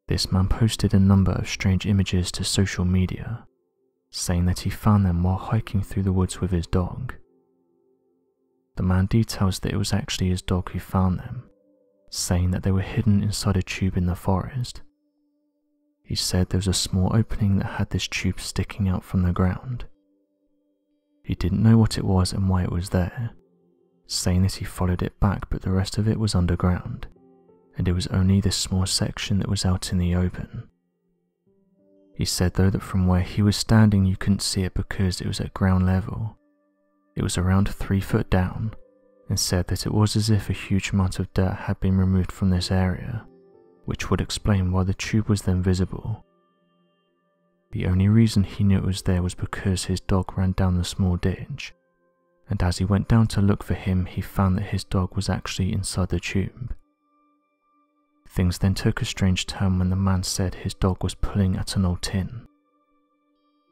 This man posted a number of strange images to social media, saying that he found them while hiking through the woods with his dog. The man details that it was actually his dog who found them, saying that they were hidden inside a tube in the forest. He said there was a small opening that had this tube sticking out from the ground. He didn't know what it was and why it was there, saying that he followed it back but the rest of it was underground, and it was only this small section that was out in the open. He said though that from where he was standing you couldn't see it because it was at ground level. It was around 3 foot down, and said that it was as if a huge amount of dirt had been removed from this area, which would explain why the tube was then visible. The only reason he knew it was there was because his dog ran down the small ditch, and as he went down to look for him he found that his dog was actually inside the tube. Things then took a strange turn when the man said his dog was pulling at an old tin.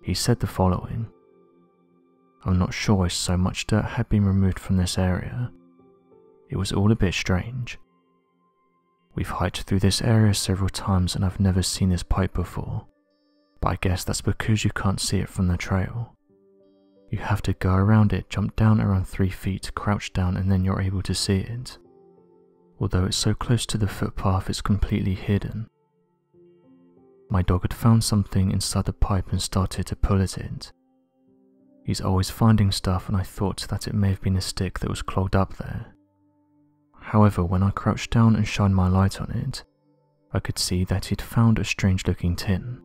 He said the following: "I'm not sure why so much dirt had been removed from this area. It was all a bit strange. We've hiked through this area several times and I've never seen this pipe before, but I guess that's because you can't see it from the trail. You have to go around it, jump down around 3 feet, crouch down and then you're able to see it. Although it's so close to the footpath it's completely hidden. My dog had found something inside the pipe and started to pull at it. He's always finding stuff and I thought that it may have been a stick that was clogged up there. However, when I crouched down and shined my light on it, I could see that he'd found a strange looking tin.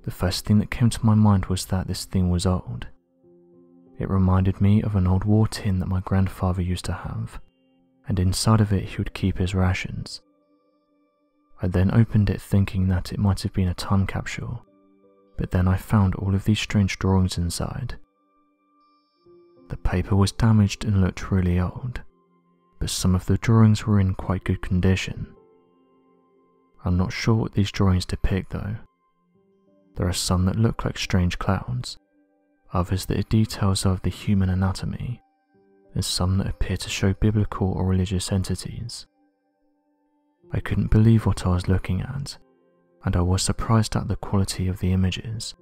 The first thing that came to my mind was that this thing was old. It reminded me of an old war tin that my grandfather used to have, and inside of it he would keep his rations. I then opened it thinking that it might have been a time capsule, but then I found all of these strange drawings inside. The paper was damaged and looked really old, but some of the drawings were in quite good condition. I'm not sure what these drawings depict though. There are some that look like strange clouds, others that are details of the human anatomy, and some that appear to show biblical or religious entities. I couldn't believe what I was looking at, and I was surprised at the quality of the images.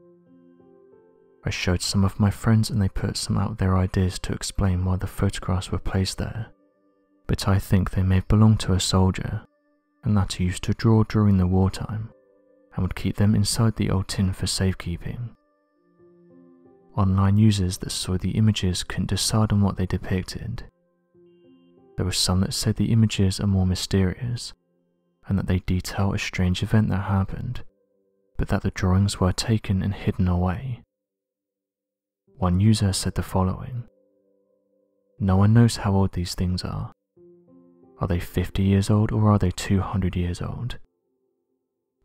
I showed some of my friends and they put some out their ideas to explain why the photographs were placed there, but I think they may have belonged to a soldier, and that he used to draw during the wartime, and would keep them inside the old tin for safekeeping. Online users that saw the images couldn't decide on what they depicted. There were some that said the images are more mysterious, and that they detail a strange event that happened, but that the drawings were taken and hidden away. One user said the following: "No one knows how old these things are. Are they 50 years old or are they 200 years old?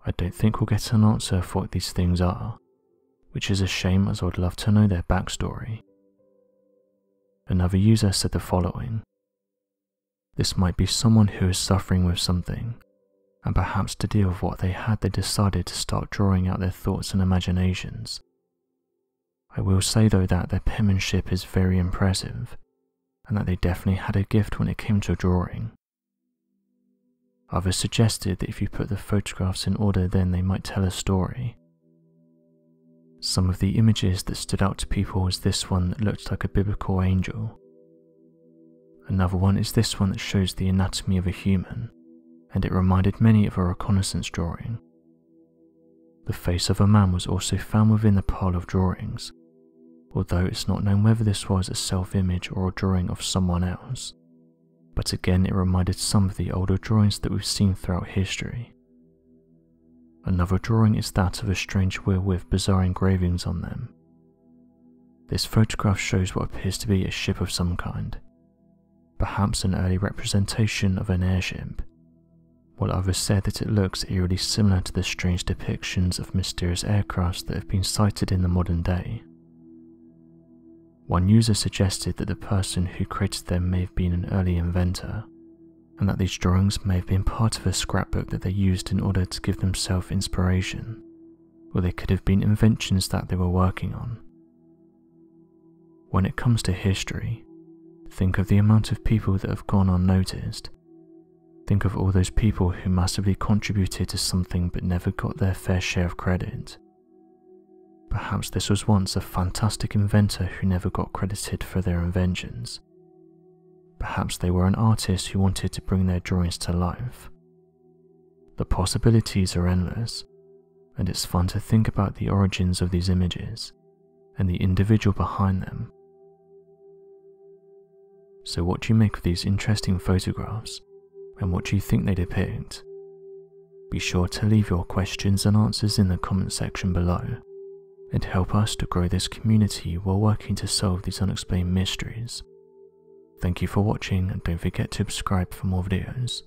I don't think we'll get an answer for what these things are, which is a shame as I would love to know their backstory." Another user said the following: "This might be someone who is suffering with something, and perhaps to deal with what they had they decided to start drawing out their thoughts and imaginations. I will say though that their penmanship is very impressive, and that they definitely had a gift when it came to drawing." Others suggested that if you put the photographs in order then they might tell a story. Some of the images that stood out to people was this one that looked like a biblical angel. Another one is this one that shows the anatomy of a human, and it reminded many of a reconnaissance drawing. The face of a man was also found within the pile of drawings, although it's not known whether this was a self-image or a drawing of someone else. But again it reminded some of the older drawings that we've seen throughout history. Another drawing is that of a strange wheel with bizarre engravings on them. This photograph shows what appears to be a ship of some kind, perhaps an early representation of an airship, while others said that it looks eerily similar to the strange depictions of mysterious aircrafts that have been sighted in the modern day. One user suggested that the person who created them may have been an early inventor, and that these drawings may have been part of a scrapbook that they used in order to give themselves inspiration, or they could have been inventions that they were working on. When it comes to history, think of the amount of people that have gone unnoticed. Think of all those people who massively contributed to something but never got their fair share of credit. Perhaps this was once a fantastic inventor who never got credited for their inventions. Perhaps they were an artist who wanted to bring their drawings to life. The possibilities are endless, and it's fun to think about the origins of these images and the individual behind them. So what do you make of these interesting photographs, and what do you think they depict? Be sure to leave your questions and answers in the comment section below, and help us to grow this community while working to solve these unexplained mysteries. Thank you for watching, and don't forget to subscribe for more videos.